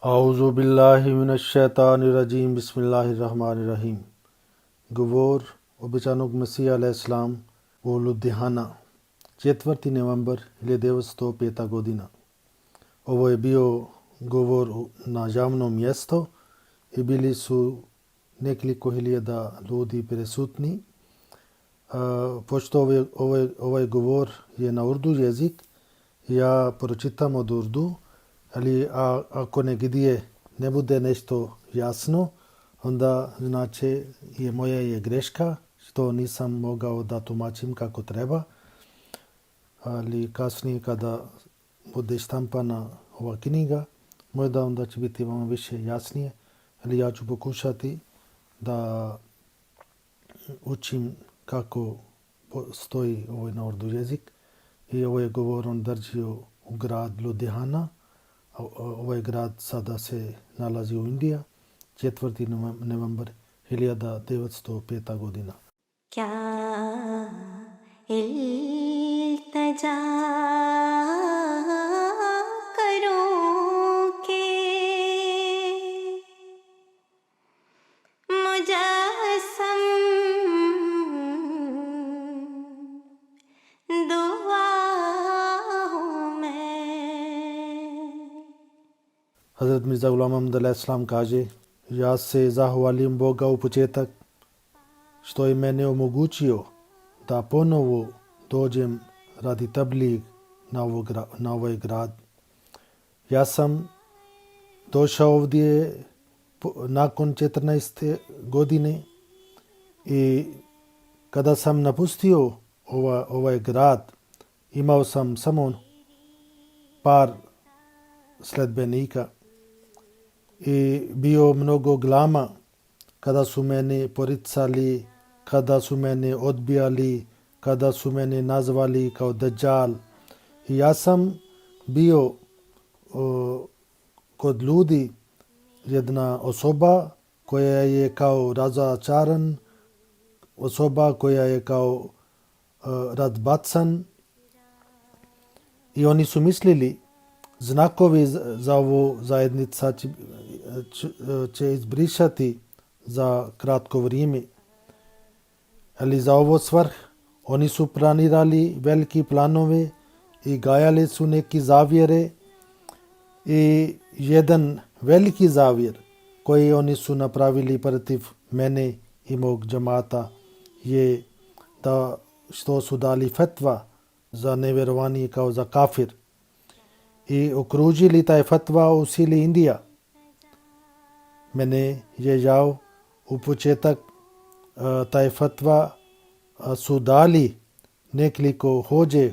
Auzu billahi mineşşeytanirracim. Bismillahirrahmanirrahim. Govor obećanog Mesija alejselam u Ludihana, 4. novembar 1905. godina. Ovo je bio govor na javnom mjestu i bili su nekoliko hiljada ljudi prisutni. Pošto ovaj govor je na urdu jezik, ja pročitam od urdu, ali ako negdje ne bude nešto jasno, onda znači moja je greška što nisam mogao da tumačim kako treba. Ali kasnije kada bude štampana ova knjiga, možda onda će biti vam više jasnije. Ali ja ću pokušati da učim kako stoji ovaj na urdu jezik. I ovo je govor on držio u grad Ludhiana. Ovaj grad sada se nalazi u Indiji, 4. novembar 1905. godina. क्या इल्तिजा करूं कि मुजस्सम दुआ हूँ मैं. Hazrat Mirza Ghulam Ahmad alejselam kaže: ja se zahvalim Boga u početak što je mene omogućio da ponovo dođem radi tabligh na ovaj grad. Ja sam došao ovdje nakon 14. godine i kada sam napustio ovaj grad, imao sam samo par sledbenika i bio mnogo glama kada su mene poricali, kada su mene odbijali, kada su mene nazvali kao Dajjal. I ja sam bio kod ljudi jedna osoba koja je kao razočaran, osoba koja je kao razbacan, i oni su mislili znakovi za ovu zajednica će izbrisati za kratko vrijeme. Ali za ovo svrh oni su planirali veliki planove i gajali su neki zavjere, i jedan veliki zavjer koji oni su napravili protiv mene i mog džamata je da što su dali fetva za nevjerovanje kao za kafir i okružili taj fatva u sili Indija. Mene je žao u početak taj fatva su dali nekoliko hođe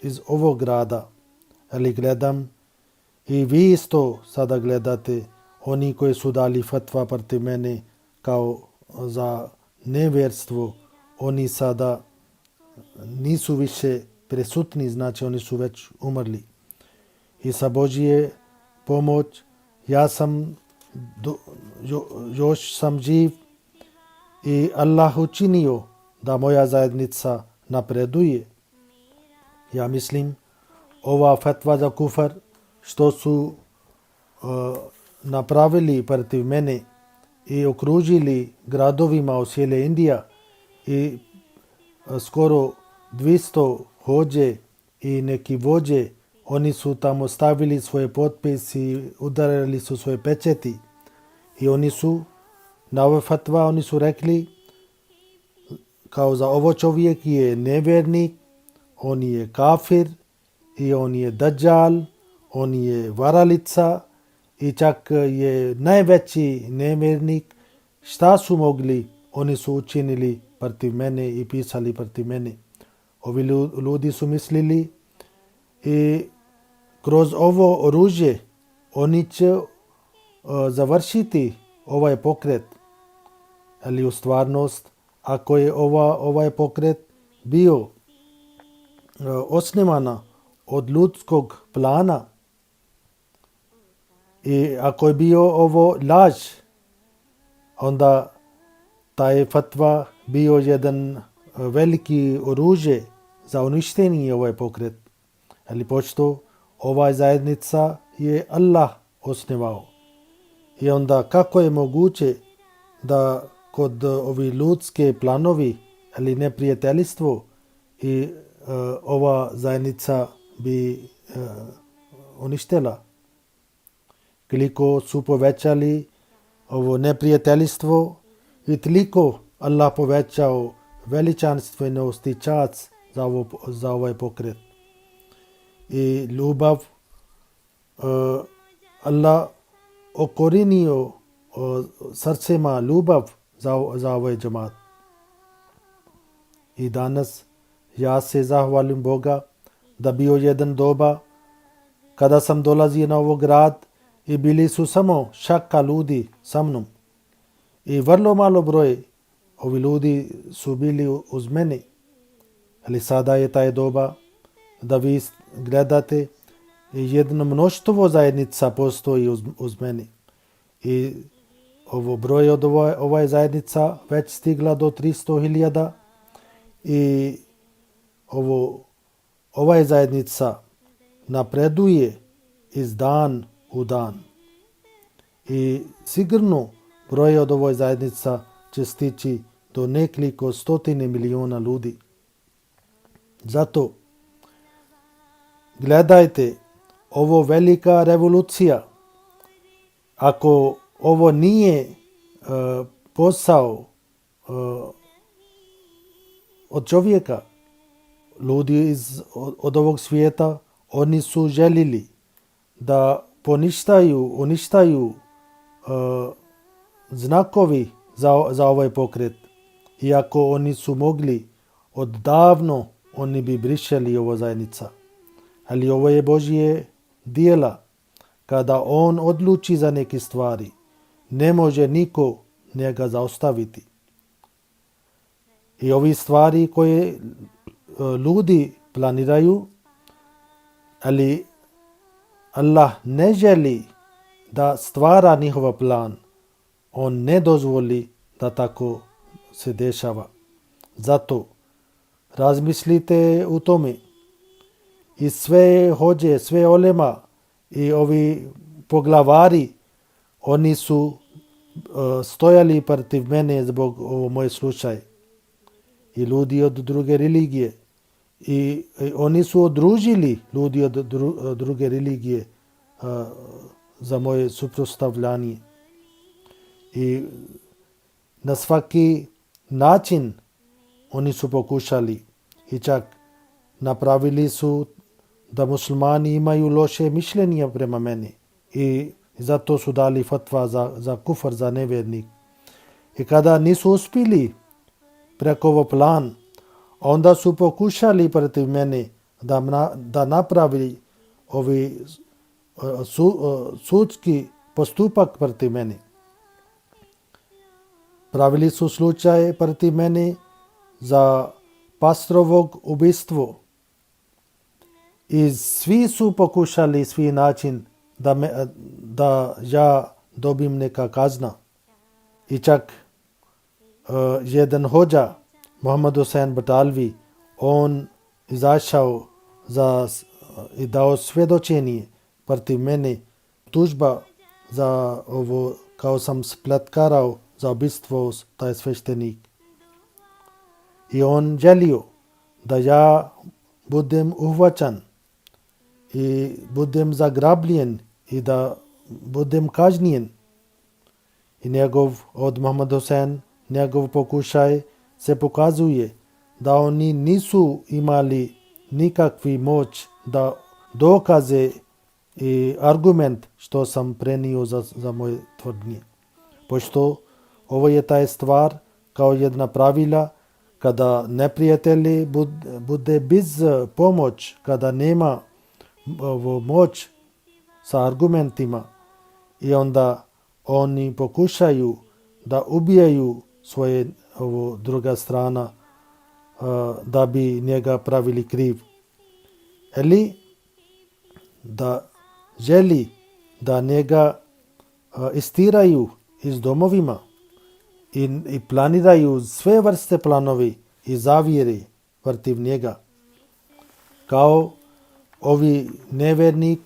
iz ovog grada, ali gledam i vi isto sada gledate oni koji su dali fatva protiv mene kao za nevjerstvo, oni sada nisu više prisutni, znači oni su već umrli. I sa Božje pomoć ja sam još sam živ i Allah učinio da moja zajednica napreduje. Ja mislim ova fatva za kufar što su napravili protiv mene i okružili gradovima u cijele Indija i skoro 200 hođe i neki vođe, oni su tamo stavili svoje potpise i udarili su svoje pečeti. I oni su na ove fatva oni su rekli kao za ovo čovjek je nevjernik, on je kafir i on je Dajjal, on je varalica i čak je najveći nevjernik. Šta su mogli, oni su učinili protiv mene i pisali protiv mene. Ovi ljudi su mislili i kroz ovo oružje oni će završiti ovaj pokret. Ali u stvarnost, ako je ovaj pokret bio osnovana od ljudskog plana i ako je bio ovo laž, onda taj fatva bio jedan veliki oružje za uništenje ovaj pokret. Ali pošto ova zajednica je Allah osnivao. I onda kako je moguće da kod ovi ljudske planovi ili neprijateljstvo i ova zajednica bi uništila. Koliko su povećali ovo neprijateljstvo i toliko Allah povećao veličanstvenost i čast za ovaj pokret. I ljubav Allah okorinio srcima ljubav za ovaj džemat. I danas ja se zahvalim Boga da bio jedan doba kada sam dolazio na ovaj grad i bili su samo šaka ljudi sa mnom. I vrlo malo broj ovi ljudi su bili uz mene. Ali sada je taj doba da vi gledate jedno mnoštvo zajednica postoji uz mene. I ovo broj od ovaj zajednica već stigla do 300.000 i ovaj zajednica napreduje iz dan u dan. I sigurno broj od ovoj zajednica će stići do nekoliko stotine miliona ljudi. Zato gledajte, ovo velika revolucija. Ako ovo nije posao od čovjeka, ljudi od ovog svijeta, oni su željeli da uništaju znakovi za ovaj pokret. Iako oni su mogli odavno, oni bi brišali ovo zajednica. Ali ovo je Božje dijela. Kada on odluči za neke stvari, ne može niko njega zaustaviti. I ovi stvari koje ljudi planiraju, ali Allah ne želi da stvara njihov plan. On ne dozvoli da tako se dešava. Zato razmislite u tome. I sve hođe, sve olema i ovi poglavari, oni su stojali protiv mene zbog ovo moj slučaj. I ljudi od druge religije. I oni su odružili ljudi od druge religije za moje suprotstavljanje. I na svaki način oni su pokušali i čak napravili su da muslimani imaju loše mišljenje prema meni. I zato su dali fatva za kufr, za nevjernik. I kada nisu uspjeli preko ovo plan, onda su pokušali protiv mene da napravi ovi sudski postupak protiv mene. Pravili su slučaje protiv mene za pastrovog ubistvo. I svi su pokušali svi način da ja dobim neka kazna. I čak jedan hođa, Muhammad Hussein Batalvi, on izašao i dao svjedočenje protiv mene, tužba za ovo, kao sam spletkarao za ubistvo taj sveštenik. I on želio da ja budem uhvaćan i budem zagrabljen i da budem kažnjen. I od Muhammad Hussein, njegov pokušaj se pokazuje da oni nisu imali nikakvi moć da dokaze i argument što sam prenio za moje tvrdnje. Pošto ovo je taj stvar kao jedna pravila, kada neprijatelji bude bez pomoć, kada nema moć sa argumentima, i onda oni pokušaju da ubijaju svoje druga strana da bi njega pravili kriv. Ili da želi da njega istiraju iz domovima i planiraju sve vrste planovi i zavjeri protiv njega. Kao ovi nevjernik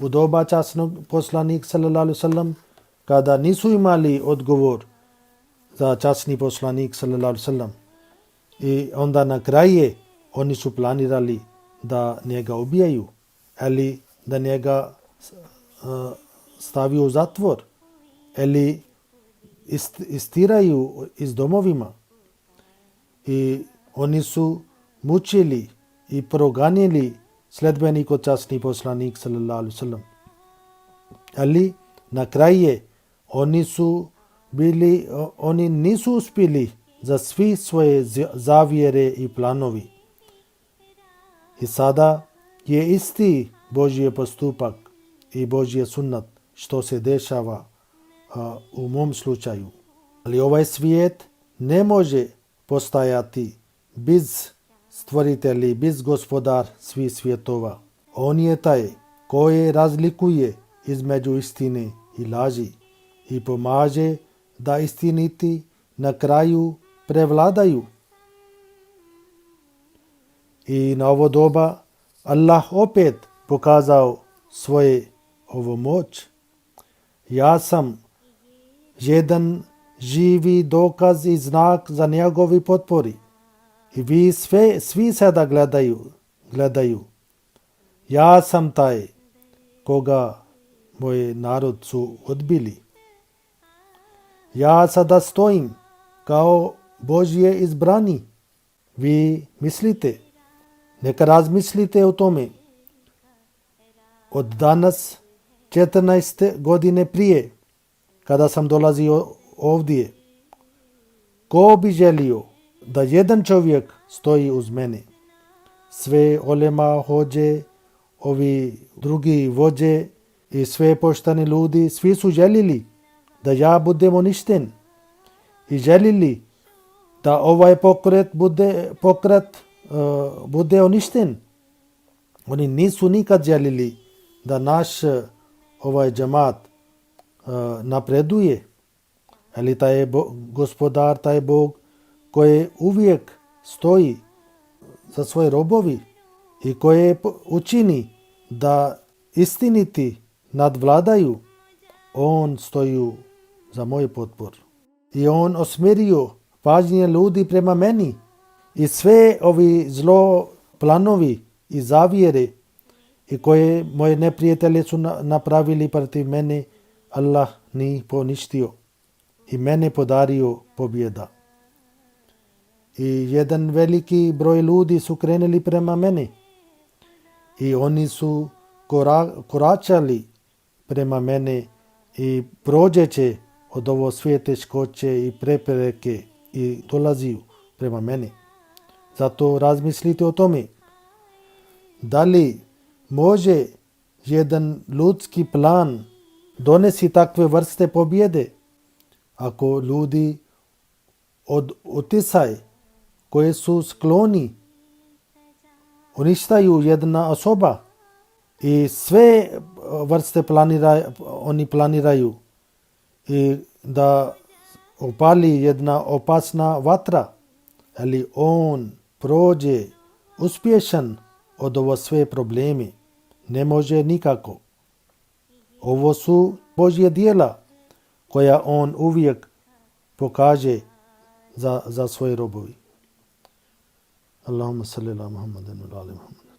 u doba časnog poslanika sallallahu alejhi ve sellem, kada nisu imali odgovor za časni poslanik sallallahu alejhi ve sellem, i onda na kraju oni su planirali da njega ubijaju ili da njega stavio u zatvor ili istiraju iz domovima. I oni su mučili i proganjali sledbenik od časni poslanik sallallahu alejhi ve sellem. Ali na kraju oni nisu uspjeli za svi svoje zavjere i planovi. I sada je isti Božji postupak i Božji sunnet što se dešava u mom slučaju. Ali ovaj svijet ne može postajati bez stvoritelja, bez gospodar svih svjetova. On je taj koji razlikuje između istine i laži i pomaže da istiniti na kraju prevladaju. I na ovo doba Allah opet pokazao svoje ovo moć. Ja sam jedan živi dokaz i znak za njegovi potpori. I vi svi sada gledaju. Ja sam taj koga moj narod su odbili. Ja sada stojim kao Božje izbrani. Vi mislite, neka razmislite o tome. Od danas 14 godine prije, kada sam dolazio ovdje, ko bi želio da jedan čovjek stoji uz mene? Sve olema, hođe, ovi drugi vođe i sve pošteni ljudi, svi su željeli da ja budem uništen i željeli da ovaj pokret bude uništen. Oni nisu nikad željeli da naš ovaj džemat napreduje. Ali taj gospodar, taj Bog koji uvijek stoji za svoje robovi i koji učini da istiniti nadvladaju, on stoji za moj potpor. I on osmjerio pažnje ljudi prema meni i sve ovi zlo planovi i zavjere i koje moje neprijatelje su napravili protiv mene, Allah ni poništio i mene podario pobjeda. I jedan veliki broj ljudi su krenuli prema mene i oni su koračali prema mene i prođeće od ovo sve teškoće i prepreke i dolaziju prema mene. Zato razmislite o tome. Da li može jedan ljudski plan donesi takve vrste pobjede ako ljudi od utisaj koje su skloni uništaju jedna osoba i sve vrste oni planiraju i da opali jedna opasna vatra, ali on prođe uspješan od ovo sve problemi. Ne može nikako. Ovo su Božje djela koja on uvijek pokaže za svoje robovi. Allahumma salli ala Muhammadin wa ali Muhammad.